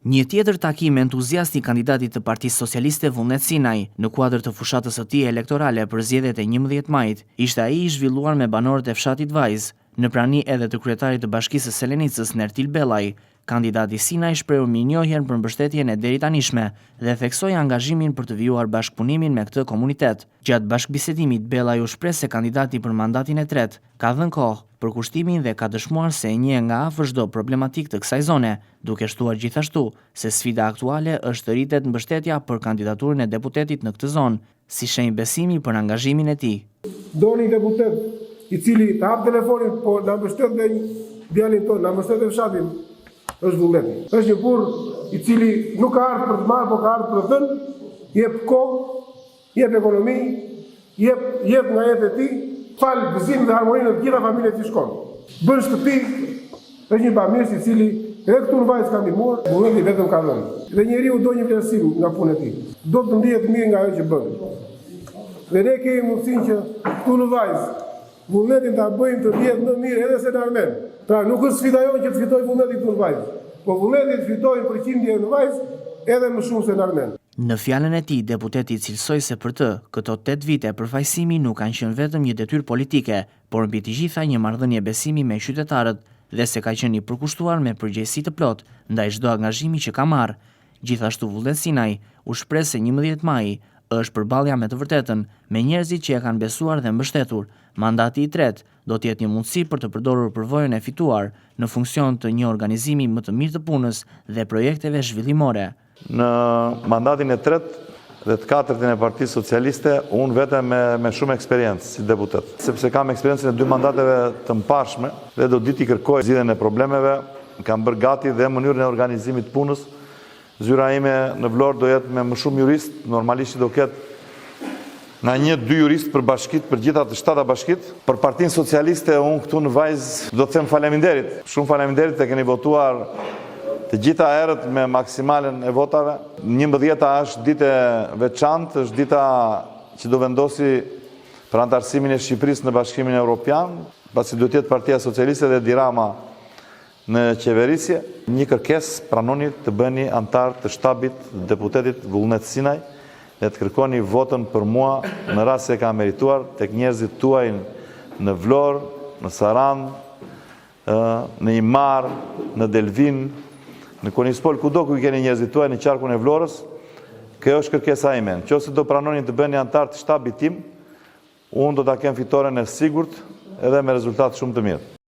Një tjetër takim entuziast i kandidatit të Partisë Socialiste Vullnet Sinaj në kuadër të fushatës së tij elektorale për zgjedhjet e 11 majit, ishte ai i zhvilluar me banorët e fshatit Vajz, në prani edhe të kryetarit të Bashkisë së Selenicës Nertil Bellaj. Kandidati Sinaj shprehu mirënjohjen për mbështetjen e deritanishme dhe theksoi angazhimin për të vijuar bashkëpunimin me këtë komunitet. Gjatë bashkëbisedimit, Bellaj u shpreh se kandidati për mandatin e tretë ka dhënë kohë për kushtimin dhe ka dëshmuar se e njeh nga afër çdo problematikë të kësaj zone, duke shtuar gjithashtu se sfida aktuale është të rritet mbështetja për kandidaturën e deputetit në këtë zonë, si shenjë besimi për angazhimin e tij. Doni deputet i cili të hap telefonin, po na mbështet dhe djalin tonë, na mbështet dhe fshatin, është Vullneti. Është një burr i cili nuk ka ardhur për të marrë, por ka ardhur për të dhënë, jep kohë, jep ekonomi, jep nga jeta e tij, fal gëzimin dhe harmoninë në të gjitha familjet që shkon. Bën shtëpi, është një bamirës i cili edhe këtu në Vajz ka ndihmuar, Vullneti vetëm ka dhënë. Dhe njeriu do një vlerësim nga puna e tij. Do të ndihet mirë nga ajo që bën. Dhe ne kemi mundësinë që këtu në Vajz Vullnetin ta bëjmë të ndihet më mirë edhe se në Armen. Pra nuk është sfida jonë që të fitojë Vullneti këtu në Vajz, po Vullneti të fitojë përqindje në Vajz edhe më shumë se në Armen. Në fjalën e tij, deputeti cilësoi se për të, këto 8 vite përfaqësimi nuk kanë qenë vetëm një detyrë politike, por mbi të gjitha një marrëdhënie besimi me qytetarët dhe se ka qenë i përkushtuar me përgjegjësi të plotë ndaj çdo angazhimi që ka marrë. Gjithashtu Vullnet Sinaj u shpreh se 11 maji është përballja me të vërtetën, me njerëzit që e kanë besuar dhe mbështetur. Mandati i tretë do të jetë një mundësi për të përdorur përvojën e fituar në funksion të një organizimi më të mirë të punës dhe projekteve zhvillimore. Në mandatin e tretë dhe të katërtin e Partisë Socialiste, unë vetëm me shumë eksperiencë si deputet. Sepse kam eksperiencën e 2 mandateve të mparshme dhe do ditë i kërkoj zgjidhjen e problemeve, kam bërë gati dhe mënyrën e organizimit të punës. Zyra ime në Vlorë do jetë me më shumë jurist, normalisht do ketë nga 1-2 jurist për bashkit, për gjitha të 7 bashkit. Për Partinë Socialiste, unë këtu në Vajz do të them faleminderit. Shumë faleminderit e keni votuar të gjitha erët me maksimalen e votave. 11-a është ditë veçantë, është dita që do vendosi për antarësimin e Shqipërisë në Bashkimin Evropian, pasi do të jetë Partia Socialiste dhe Dirama në qeverisje. Një kërkesë pranoni të bëni antar të shtabit deputetit Vullnet Sinaj dhe të kërkoni votën për mua në rast se ka merituar tek njerëzit tuaj në Vlorë, në Sarandë, në Imar, në Delvin, në Konispol, kudo ku i keni njerëzit tuaj në qarkun e Vlorës. Kjo është kërkesa ime. Nëse do pranoni të bëni antar të shtabit tim, unë do ta kem fitoren e sigurt edhe me rezultat shumë të mirë.